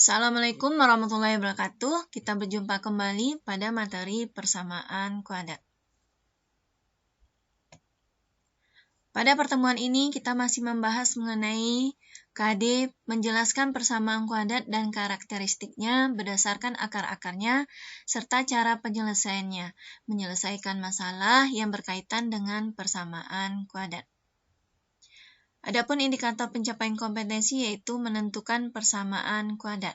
Assalamualaikum warahmatullahi wabarakatuh. Kita berjumpa kembali pada materi persamaan kuadrat. Pada pertemuan ini kita masih membahas mengenai KD, menjelaskan persamaan kuadrat dan karakteristiknya berdasarkan akar-akarnya, serta cara penyelesaiannya, menyelesaikan masalah yang berkaitan dengan persamaan kuadrat. Adapun indikator pencapaian kompetensi yaitu menentukan persamaan kuadrat.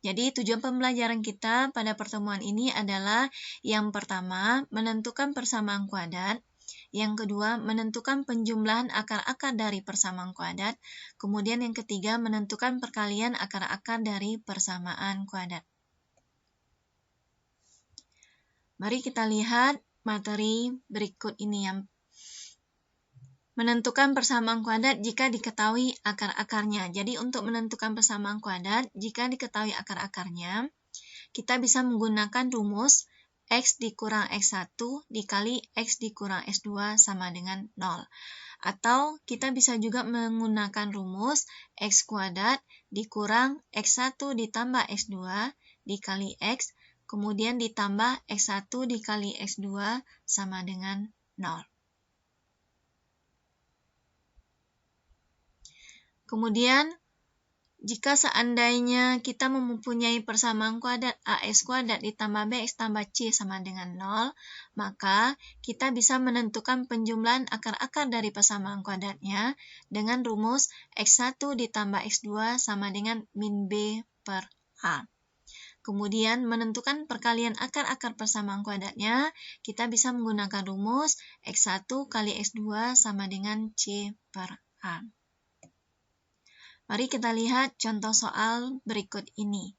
Jadi tujuan pembelajaran kita pada pertemuan ini adalah yang pertama, menentukan persamaan kuadrat. Yang kedua, menentukan penjumlahan akar-akar dari persamaan kuadrat. Kemudian yang ketiga, menentukan perkalian akar-akar dari persamaan kuadrat. Mari kita lihat materi berikut ini yang menentukan persamaan kuadrat jika diketahui akar-akarnya. Jadi untuk menentukan persamaan kuadrat, jika diketahui akar-akarnya, kita bisa menggunakan rumus X dikurang X1 dikali X dikurang X2 sama dengan 0. Atau kita bisa juga menggunakan rumus X kuadrat dikurang X1 ditambah X2 dikali X, kemudian ditambah X1 dikali X2 sama dengan 0. Kemudian, jika seandainya kita mempunyai persamaan kuadrat AX kuadrat ditambah BX tambah C sama dengan 0, maka kita bisa menentukan penjumlahan akar-akar dari persamaan kuadratnya dengan rumus X1 ditambah X2 sama dengan min B per A. Kemudian, menentukan perkalian akar-akar persamaan kuadratnya, kita bisa menggunakan rumus X1 kali X2 sama dengan C per A. Mari kita lihat contoh soal berikut ini.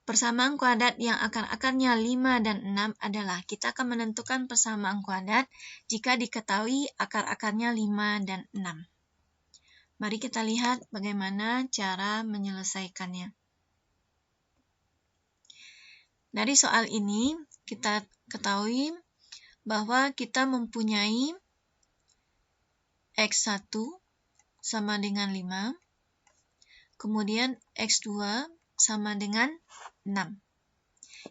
Persamaan kuadrat yang akar-akarnya 5 dan 6 adalah kita akan menentukan persamaan kuadrat jika diketahui akar-akarnya 5 dan 6. Mari kita lihat bagaimana cara menyelesaikannya. Dari soal ini kita ketahui bahwa kita mempunyai X1 sama dengan 5, kemudian X2 sama dengan 6.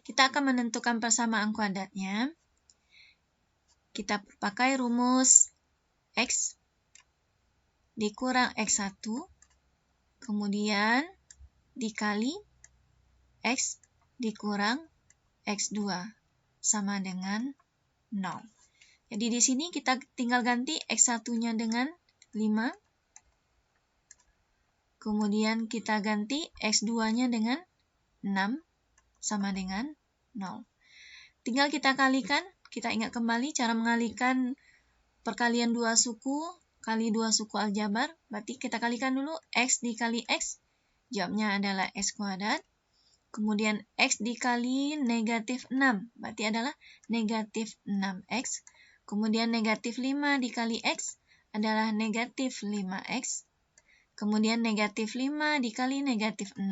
Kita akan menentukan persamaan kuadratnya. Kita pakai rumus X dikurang X1, kemudian dikali X dikurang X2 sama dengan 0. Jadi di sini kita tinggal ganti X1-nya dengan 5, kemudian kita ganti X2-nya dengan 6 sama dengan 0. Tinggal kita kalikan, kita ingat kembali cara mengalikan perkalian dua suku kali dua suku aljabar. Berarti kita kalikan dulu X dikali X, jawabnya adalah X kuadrat. Kemudian X dikali negatif 6, berarti adalah negatif 6X. Kemudian negatif 5 dikali X adalah negatif 5X. Kemudian negatif 5 dikali negatif 6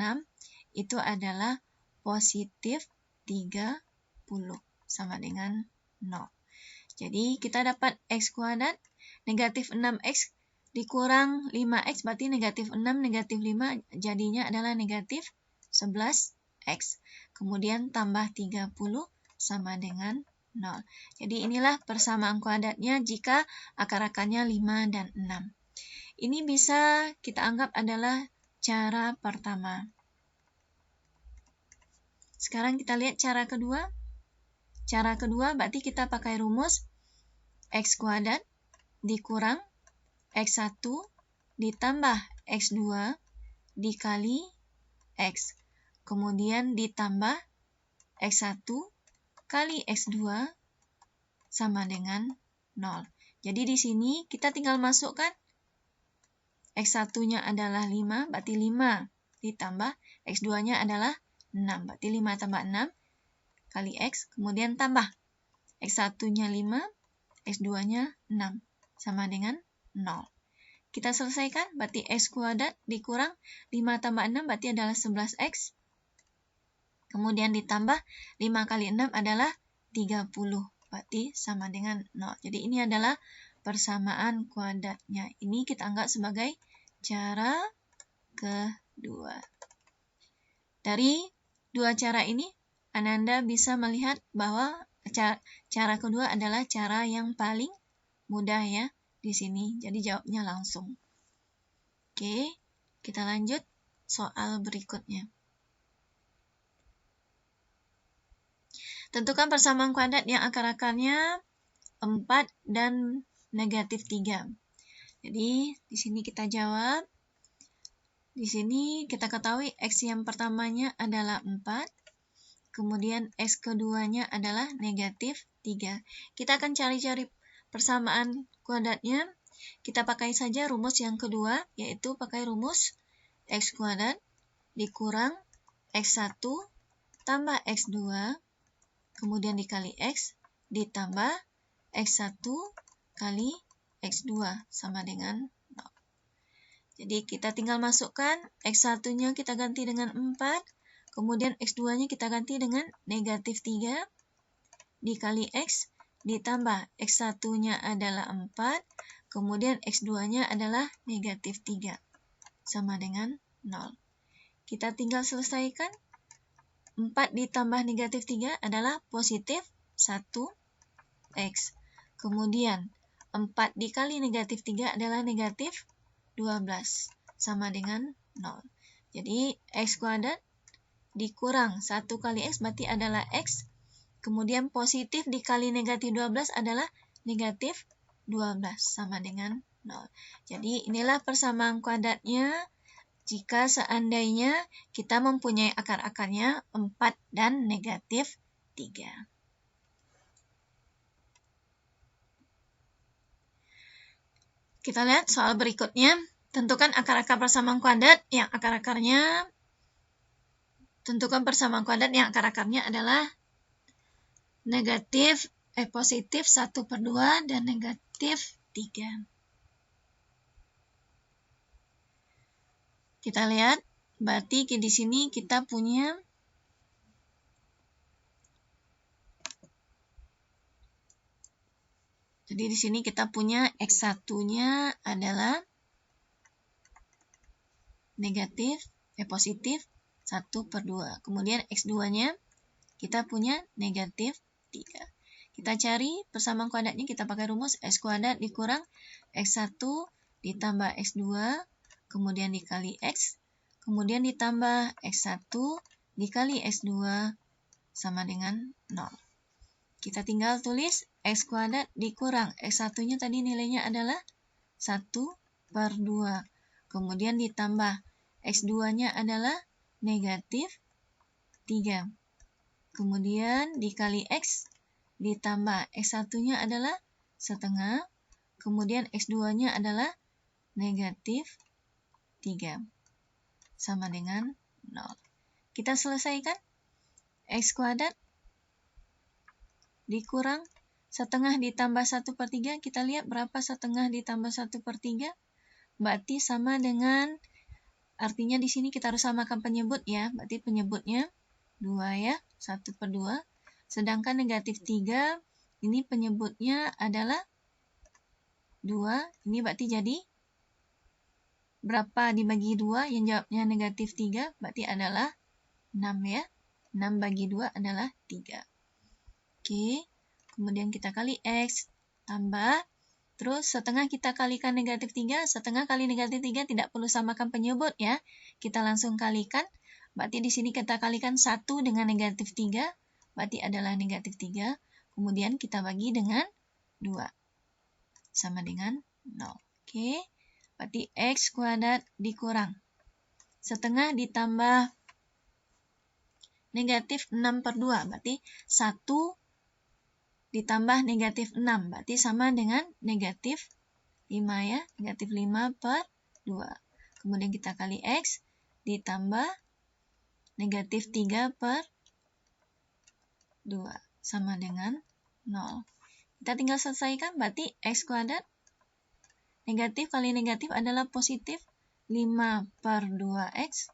itu adalah positif 30 sama dengan 0. Jadi kita dapat X kuadrat negatif 6X dikurang 5X berarti negatif 6 negatif 5 jadinya adalah negatif 11X. Kemudian tambah 30 sama dengan 0. Jadi inilah persamaan kuadratnya jika akar-akarnya 5 dan 6. Ini bisa kita anggap adalah cara pertama. Sekarang kita lihat cara kedua. Cara kedua berarti kita pakai rumus X kuadrat dikurang X1 ditambah X2 dikali X. Kemudian ditambah X1 kali X2 sama dengan 0. Jadi di sini kita tinggal masukkan X1-nya adalah 5, berarti 5 ditambah X2-nya adalah 6, berarti 5 tambah 6 kali X, kemudian tambah X1-nya 5, X2-nya 6, sama dengan 0. Kita selesaikan, berarti X kuadrat dikurang 5 tambah 6, berarti adalah 11X. Kemudian ditambah 5 kali 6 adalah 30, berarti sama dengan 0. Jadi ini adalah persamaan kuadratnya. Ini kita anggap sebagai cara kedua. 2. Dari dua cara ini, Ananda bisa melihat bahwa cara kedua adalah cara yang paling mudah ya di sini. Jadi jawabnya langsung. Oke, kita lanjut soal berikutnya. Tentukan persamaan kuadrat yang akar-akarnya 4 dan negatif 3. Jadi, di sini kita jawab. Di sini kita ketahui X yang pertamanya adalah 4. Kemudian X keduanya adalah negatif 3. Kita akan cari-cari persamaan kuadratnya. Kita pakai saja rumus yang kedua, yaitu pakai rumus X kuadrat dikurang X1 tambah X2, kemudian dikali X, ditambah X1 kali X2 sama dengan 0. Jadi kita tinggal masukkan X1-nya kita ganti dengan 4, kemudian X2-nya kita ganti dengan negatif 3, dikali X, ditambah X1-nya adalah 4, kemudian X2-nya adalah negatif 3, sama dengan 0. Kita tinggal selesaikan. 4 ditambah negatif 3 adalah positif 1X. Kemudian 4 dikali negatif 3 adalah negatif 12, sama dengan 0. Jadi X kuadrat dikurang 1 kali X berarti adalah X. Kemudian positif dikali negatif 12 adalah negatif 12, sama dengan 0. Jadi inilah persamaan kuadratnya jika seandainya kita mempunyai akar-akarnya 4 dan negatif 3. Kita lihat soal berikutnya. Tentukan akar-akar persamaan kuadrat yang akar-akarnya adalah positif 1/2 dan negatif 3. Kita lihat, berarti di sini kita punya X1-nya adalah positif 1/2. Kemudian X2-nya kita punya negatif 3. Kita cari persamaan kuadratnya, kita pakai rumus X kuadrat dikurang X1 ditambah X2, kemudian dikali X, kemudian ditambah X1 dikali X2 sama dengan 0. Kita tinggal tulis X kuadrat dikurang X1-nya tadi nilainya adalah 1/2. Kemudian ditambah X2-nya adalah negatif 3. Kemudian dikali X, ditambah X1-nya adalah setengah, kemudian X2-nya adalah negatif 3, sama dengan 0. Kita selesaikan. X kuadrat dikurang setengah ditambah 1/3, kita lihat berapa setengah ditambah 1/3, berarti sama dengan, artinya di sini kita harus samakan penyebut ya, berarti penyebutnya 2 ya, 1/2, sedangkan negatif 3, ini penyebutnya adalah 2, ini berarti jadi berapa dibagi 2, yang jawabnya negatif 3, berarti adalah 6 ya. 6 bagi 2 adalah 3. Oke, kemudian kita kali X, tambah, terus setengah kita kalikan negatif 3, setengah kali negatif 3 tidak perlu samakan penyebut ya. Kita langsung kalikan, berarti di sini kita kalikan 1 dengan negatif 3, berarti adalah negatif 3, kemudian kita bagi dengan 2, sama dengan 0. Oke. Berarti X kuadrat dikurang setengah ditambah negatif 6/2. Berarti 1 ditambah negatif 6. Berarti sama dengan negatif 5 ya. Negatif 5/2. Kemudian kita kali X ditambah negatif 3/2. Sama dengan 0. Kita tinggal selesaikan. Berarti X kuadrat negatif kali negatif adalah positif 5/2X.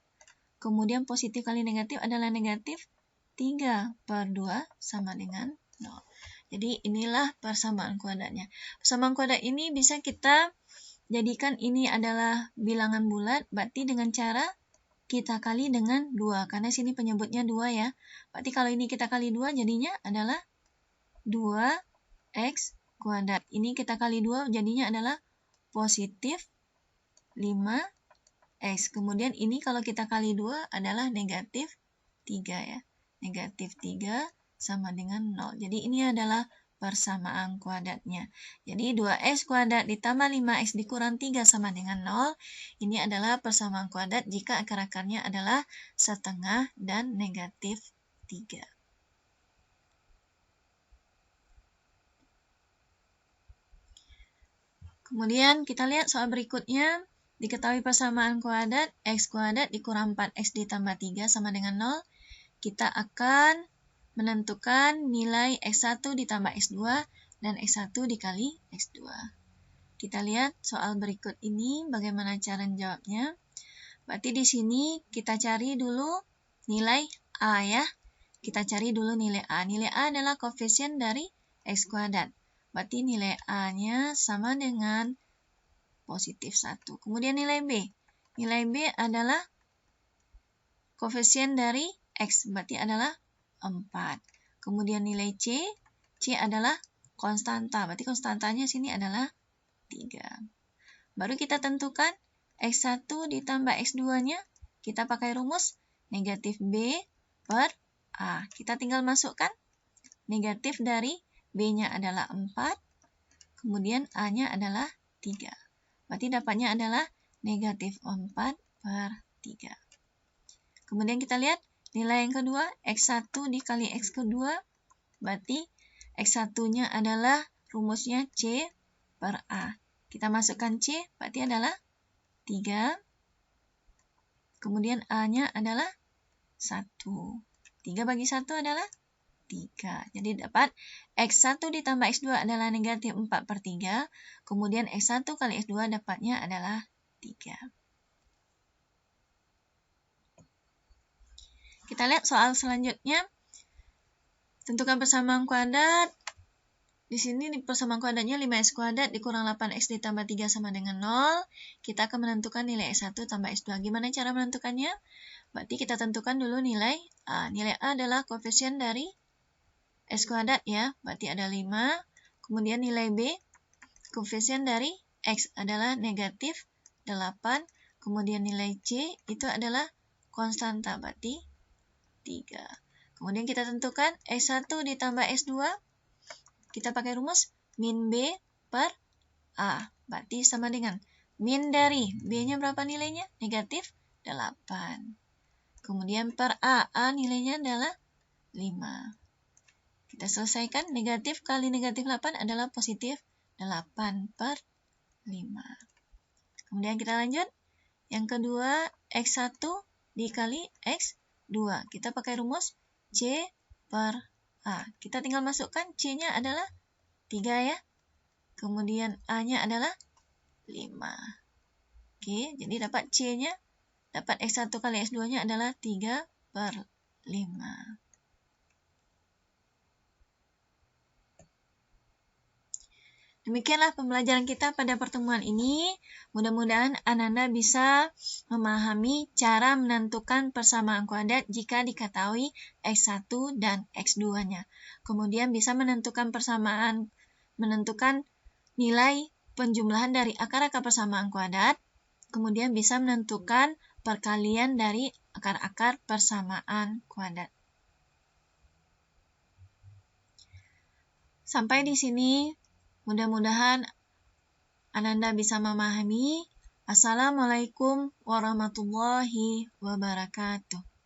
Kemudian positif kali negatif adalah negatif 3/2 sama dengan 0. Jadi inilah persamaan kuadratnya. Persamaan kuadrat ini bisa kita jadikan ini adalah bilangan bulat. Berarti dengan cara kita kali dengan 2, karena sini penyebutnya 2 ya. Berarti kalau ini kita kali 2, jadinya adalah 2x kuadrat. Ini kita kali 2, jadinya adalah positif 5x. Kemudian ini kalau kita kali 2 adalah negatif 3 ya. Negatif 3 sama dengan 0. Jadi ini adalah persamaan kuadratnya. Jadi 2x kuadrat ditambah 5x dikurang 3 sama dengan 0. Ini adalah persamaan kuadrat jika akar-akarnya adalah setengah dan negatif 3. Kemudian kita lihat soal berikutnya. Diketahui persamaan kuadrat x kuadrat dikurang 4x ditambah 3 sama dengan 0. Kita akan menentukan nilai x1 ditambah x2 dan x1 dikali x2. Kita lihat soal berikut ini bagaimana cara menjawabnya. Berarti di sini kita cari dulu nilai A ya. Kita cari dulu nilai A. Nilai A adalah koefisien dari x kuadrat. Berarti nilai A-nya sama dengan positif 1. Kemudian nilai B. Nilai B adalah koefisien dari x, berarti adalah 4. Kemudian nilai C. C adalah konstanta, berarti konstantanya sini adalah 3. Baru kita tentukan x1 ditambah x2-nya, kita pakai rumus negatif B per A. Kita tinggal masukkan negatif dari B-nya adalah 4, kemudian A-nya adalah 3. Berarti dapatnya adalah negatif 4 per 3. Kemudian kita lihat nilai yang kedua, x1 dikali x kedua, berarti x1-nya adalah rumusnya C per A. Kita masukkan C, berarti adalah 3. Kemudian A-nya adalah 1. 3 bagi 1 adalah 3. Jadi dapat x1 ditambah x2 adalah negatif 4 per 3. Kemudian x1 kali x2 dapatnya adalah 3. Kita lihat soal selanjutnya. Tentukan persamaan kuadrat. Di sini di persamaan kuadratnya 5x kuadrat dikurang 8x ditambah 3 sama dengan 0. Kita akan menentukan nilai x1 tambah x2. Gimana cara menentukannya? Berarti kita tentukan dulu nilai A. Nilai A adalah koefisien dari x kuadrat ya. Berarti ada 5. Kemudian nilai B, koefisien dari x adalah negatif 8. Kemudian nilai C itu adalah konstanta, berarti 3. Kemudian kita tentukan x1 ditambah x2. Kita pakai rumus min B per A. Berarti sama dengan min dari B-nya berapa nilainya? Negatif 8. Kemudian per A. A nilainya adalah 5. Kita selesaikan. Negatif kali negatif 8 adalah positif 8 per 5. Kemudian kita lanjut. Yang kedua, x1 dikali x2. Kita pakai rumus C per A. Kita tinggal masukkan C-nya adalah 3 ya. Kemudian A-nya adalah 5. Oke, jadi dapat C-nya, dapat x1 kali x2-nya adalah 3 per 5. Demikianlah pembelajaran kita pada pertemuan ini. Mudah-mudahan Ananda bisa memahami cara menentukan persamaan kuadrat jika diketahui x1 dan x2-nya. Kemudian bisa menentukan nilai penjumlahan dari akar-akar persamaan kuadrat. Kemudian bisa menentukan perkalian dari akar-akar persamaan kuadrat. Sampai di sini. Mudah-mudahan Ananda bisa memahami. Assalamualaikum warahmatullahi wabarakatuh.